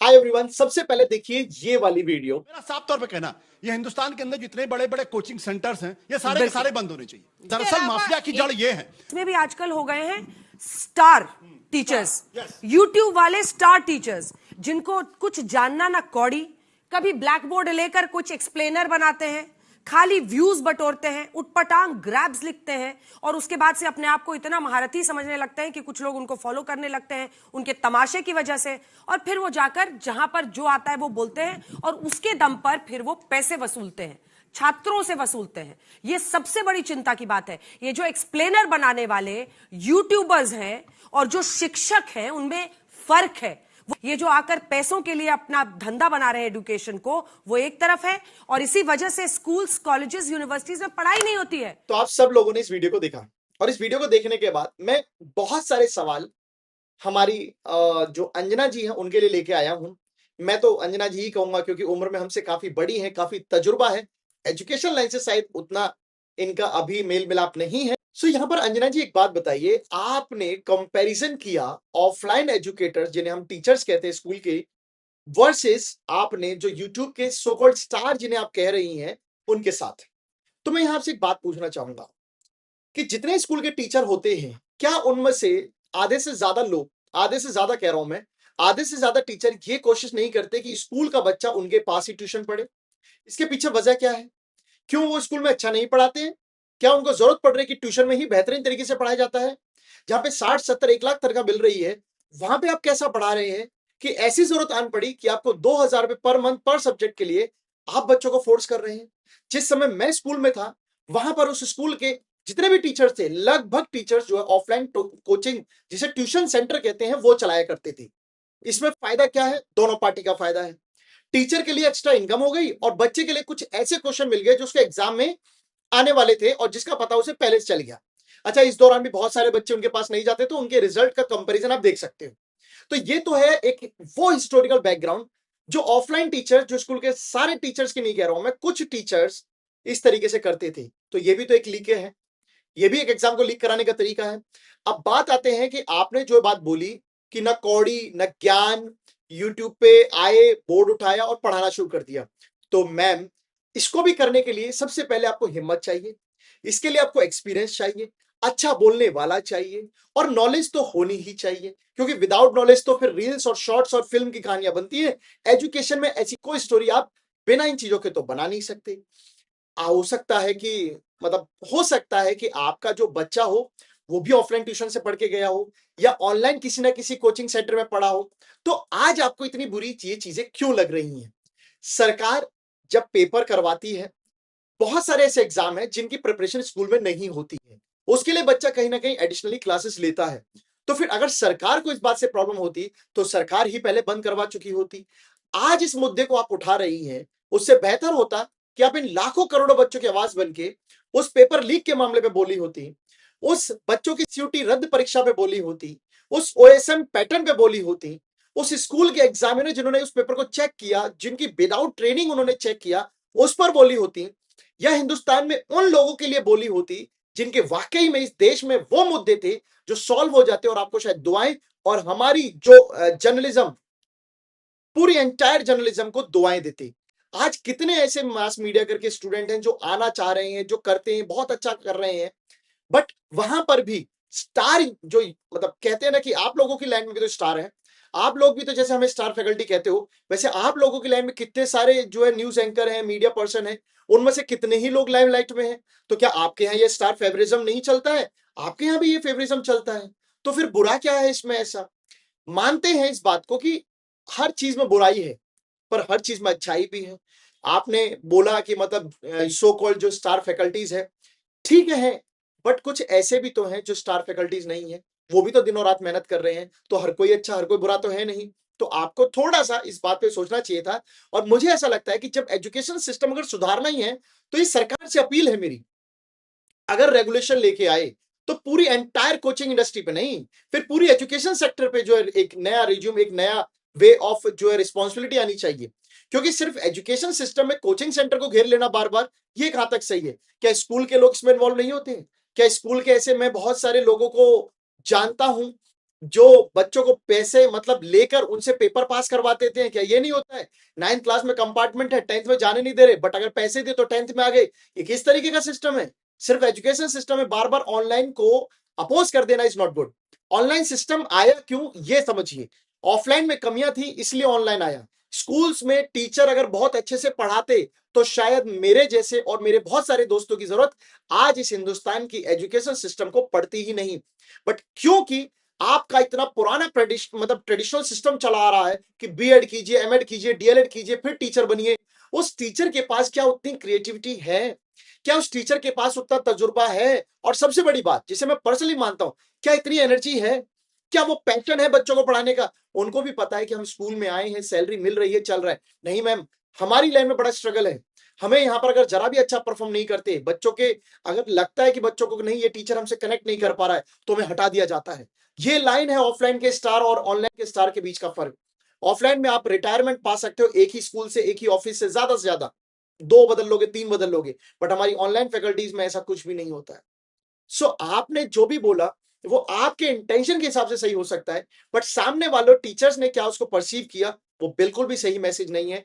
Hi everyone, सबसे पहले देखिए ये वाली वीडियो। मेरा साफ तौर पे कहना, ये हिंदुस्तान के अंदर जितने बड़े बड़े कोचिंग सेंटर्स हैं, ये सारे के बिल्कुल। सारे बंद होने चाहिए। दरअसल माफिया की जड़ ये है। इसमें भी आजकल हो गए हैं स्टार टीचर्स, yes. यूट्यूब वाले स्टार टीचर्स, जिनको कुछ जानना ना कौड़ी, कभी ब्लैक बोर्ड लेकर कुछ एक्सप्लेनर बनाते हैं, खाली व्यूज बटोरते हैं, उटपटांग ग्रैब्स लिखते हैं और उसके बाद से अपने आप को इतना महारथी समझने लगते हैं कि कुछ लोग उनको फॉलो करने लगते हैं उनके तमाशे की वजह से, और फिर वो जाकर जहां पर जो आता है वो बोलते हैं और उसके दम पर फिर वो पैसे वसूलते हैं, छात्रों से वसूलते हैं। ये सबसे बड़ी चिंता की बात है। ये जो एक्सप्लेनर बनाने वाले यूट्यूबर्स हैं और जो शिक्षक हैं उनमें फर्क है। ये जो आकर पैसों के लिए अपना धंधा बना रहे हैं एजुकेशन को, वो एक तरफ है, और इसी वजह से स्कूल्स, कॉलेजेस, यूनिवर्सिटीज में पढ़ाई नहीं होती है। तो आप सब लोगों ने इस वीडियो को देखा और इस वीडियो को देखने के बाद मैं बहुत सारे सवाल हमारी जो अंजना जी हैं उनके लिए लेके आया हूं। मैं तो अंजना जी ही कहूंगा क्योंकि उम्र में हमसे काफी बड़ी है, काफी तजुर्बा है। एजुकेशन लाइन से शायद उतना इनका अभी मेल मिलाप नहीं है। सो यहाँ पर अंजना जी एक बात बताइए, आपने कंपैरिजन किया ऑफलाइन एजुकेटर्स जिन्हें हम टीचर्स कहते हैं स्कूल के, वर्सेस आपने जो यूट्यूब के सो कॉल्ड स्टार जिन्हें आप कह रही हैं उनके साथ। तो मैं यहां से एक बात पूछना चाहूंगा कि जितने स्कूल के टीचर होते हैं, क्या उनमें से आधे से ज्यादा लोग, आधे से ज्यादा कह रहा हूं मैं, आधे से ज्यादा टीचर ये कोशिश नहीं करते कि स्कूल का बच्चा उनके पास ही ट्यूशन पढ़े? इसके पीछे वजह क्या है? क्यों वो स्कूल में अच्छा नहीं पढ़ाते हैं? क्या उनको जरूरत पड़ रही है कि ट्यूशन में ही बेहतरीन तरीके से पढ़ाया जाता है? जहां पे 60-70 1 लाख तनख्वाह मिल रही है, वहां पे आप कैसा पढ़ा रहे हैं कि ऐसी जरूरत आन पड़ी कि आपको 2,000 रुपए पर मंथ पर सब्जेक्ट के लिए आप बच्चों को फोर्स कर रहे हैं। जिस समय मैं स्कूल में था, वहां पर उस स्कूल के जितने भी टीचर्स थे, लगभग टीचर्स जो है ऑफलाइन कोचिंग जिसे ट्यूशन सेंटर कहते हैं वो चलाया करते थे। इसमें फायदा क्या है? दोनों पार्टी का फायदा है। टीचर के लिए एक्स्ट्रा इनकम हो गई और बच्चे के लिए कुछ ऐसे क्वेश्चन मिल गए जो उसके एग्जाम में आने वाले थे और जिसका पता उसे पहले से चल गया। अच्छा, इस दौरान भी बहुत सारे बच्चे उनके पास नहीं जाते तो उनके रिजल्ट का कंपैरिजन आप देख सकते हो। तो ये तो है एक वो हिस्टोरिकल बैकग्राउंड जो ऑफलाइन टीचर, जो स्कूल के सारे टीचर्स की नहीं कह रहा हूं मैं, कुछ टीचर्स इस तरीके से करते थे। तो ये भी तो एक लीक है, ये भी एक एग्जाम को लीक कराने का तरीका है। अब बात आते हैं कि आपने जो बात बोली कि न कौड़ी न ज्ञान, यूट्यूब पे आए, बोर्ड उठाया और पढ़ाना शुरू कर दिया। तो मैम, इसको भी करने के लिए सबसे पहले आपको हिम्मत चाहिए, इसके लिए आपको एक्सपीरियंस चाहिए, अच्छा बोलने वाला चाहिए और नॉलेज तो होनी ही चाहिए, क्योंकि विदाउट नॉलेज तो फिर रील्स और शॉर्ट्स और फिल्म की कहानियां बनती है। एजुकेशन में ऐसी कोई स्टोरी आप बिना इन चीजों के तो बना नहीं सकते। हो सकता है कि मतलब हो सकता है कि आपका जो बच्चा हो वो भी ऑफलाइन ट्यूशन से पढ़ के गया हो या ऑनलाइन किसी ना किसी कोचिंग सेंटर में पढ़ा हो। तो आज आपको इतनी बुरी ये चीजें क्यों लग रही हैं? सरकार जब पेपर करवाती है, बहुत सारे ऐसे एग्जाम हैं जिनकी प्रिपरेशन स्कूल में नहीं होती है, उसके लिए बच्चा कहीं ना कहीं एडिशनली क्लासेस लेता है। तो फिर अगर सरकार को इस बात से प्रॉब्लम होती तो सरकार ही पहले बंद करवा चुकी होती। आज इस मुद्दे को आप उठा रही हैं, उससे बेहतर होता कि आप इन लाखों करोड़ों बच्चों की आवाज बन के उस पेपर लीक के मामले पे बोली होती, उस बच्चों की सीयूटी रद्द परीक्षा पे बोली होती, उस ओएसएम पैटर्न पे बोली होती, उस स्कूल के एग्जामिनर जिन्होंने उस पेपर को चेक किया, जिनकी विदाउट ट्रेनिंग उन्होंने चेक किया, उस पर बोली होती, या हिंदुस्तान में उन लोगों के लिए बोली होती जिनके वाकई में इस देश में वो मुद्दे थे जो सॉल्व हो जाते और आपको शायद दुआएं और हमारी जो जर्नलिज्म, पूरी एंटायर जर्नलिज्म को दुआएं देते। आज कितने ऐसे मास मीडिया करके स्टूडेंट हैं जो आना चाह रहे हैं, जो करते हैं, बहुत अच्छा कर रहे हैं, बट वहां पर भी स्टार जो मतलब कहते हैं ना कि आप लोगों की लाइन में भी तो स्टार है, आप लोग भी तो जैसे हमें स्टार फैकल्टी कहते हो, वैसे आप लोगों की लाइन में कितने सारे जो है न्यूज एंकर हैं, मीडिया पर्सन है, उनमें से कितने ही लोग लाइमलाइट में हैं। तो क्या आपके यहाँ ये स्टार फेवरिज्म नहीं चलता है? आपके यहाँ भी ये फेवरिज्म चलता है। तो फिर बुरा क्या है इसमें? ऐसा मानते हैं इस बात को कि हर चीज में बुराई है पर हर चीज में अच्छाई भी है। आपने बोला कि मतलब सो कॉल्ड जो स्टार फैकल्टीज है, ठीक है, बट कुछ ऐसे भी तो हैं जो स्टार फैकल्टीज नहीं है, वो भी तो दिनों रात मेहनत कर रहे हैं। तो हर कोई अच्छा, हर कोई बुरा तो है नहीं। तो आपको थोड़ा सा इस बात पे सोचना चाहिए था। और मुझे ऐसा लगता है कि जब एजुकेशन सिस्टम अगर सुधारना ही है तो ये सरकार से अपील है मेरी, अगर रेगुलेशन लेके आए तो पूरी एंटायर कोचिंग इंडस्ट्री पे नहीं, फिर पूरी एजुकेशन सेक्टर पे जो है एक नया रिज्यूम, एक नया वे ऑफ जो है रिस्पॉन्सिबिलिटी आनी चाहिए। क्योंकि सिर्फ एजुकेशन सिस्टम में कोचिंग सेंटर को घेर लेना बार बार, ये कहां तक सही है? क्या स्कूल के लोग इसमें इन्वॉल्व नहीं होते हैं? क्या स्कूल के ऐसे मैं बहुत सारे लोगों को जानता हूं जो बच्चों को पैसे मतलब लेकर उनसे पेपर पास करवा देते हैं। क्या ये नहीं होता है? 9th क्लास में कंपार्टमेंट है, 10th में जाने नहीं दे रहे, बट अगर पैसे दे तो 10th में आ गए। ये किस तरीके का सिस्टम है? सिर्फ एजुकेशन सिस्टम में बार बार ऑनलाइन को अपोज कर देना is not good. Online system आया क्यों ये समझिए। ऑफलाइन में कमियां थी इसलिए ऑनलाइन आया। स्कूल्स में टीचर अगर बहुत अच्छे से पढ़ाते तो शायद मेरे जैसे और मेरे बहुत सारे दोस्तों की जरूरत आज इस हिंदुस्तान की एजुकेशन सिस्टम को पड़ती ही नहीं। बट क्योंकि आपका इतना पुराना ट्रेडिशनल सिस्टम चला आ रहा है कि बीएड कीजिए, एमएड कीजिए, डीएलएड कीजिए, फिर टीचर बनिए। उस टीचर के पास क्या उतनी क्रिएटिविटी है? क्या उस टीचर के पास उतना तजुर्बा है? और सबसे बड़ी बात जिसे मैं पर्सनली मानता हूं, क्या इतनी एनर्जी है? क्या वो पैशन है बच्चों को पढ़ाने का? उनको भी पता है कि हम स्कूल में आए हैं, सैलरी मिल रही है, चल रहा है। नहीं मैम, हमारी लाइन में बड़ा स्ट्रगल है। हमें यहाँ पर अगर जरा भी अच्छा परफॉर्म नहीं करते, बच्चों के अगर लगता है कि बच्चों को नहीं ये टीचर हमसे कनेक्ट नहीं कर पा रहा है, तो हमें हटा दिया जाता है। ये लाइन है ऑफलाइन के स्टार और ऑनलाइन के स्टार के बीच का फर्क। ऑफलाइन में आप रिटायरमेंट पा सकते हो एक ही स्कूल से, एक ही ऑफिस से, ज्यादा 2 बदल लोगे, 3 बदल लोगे। बट हमारी ऑनलाइन फैकल्टीज में ऐसा कुछ भी नहीं होता है। सो आपने जो भी बोला वो आपके इंटेंशन के हिसाब से सही हो सकता है, बट सामने वालों टीचर्स ने क्या उसको परसीव किया वो बिल्कुल भी सही मैसेज नहीं है।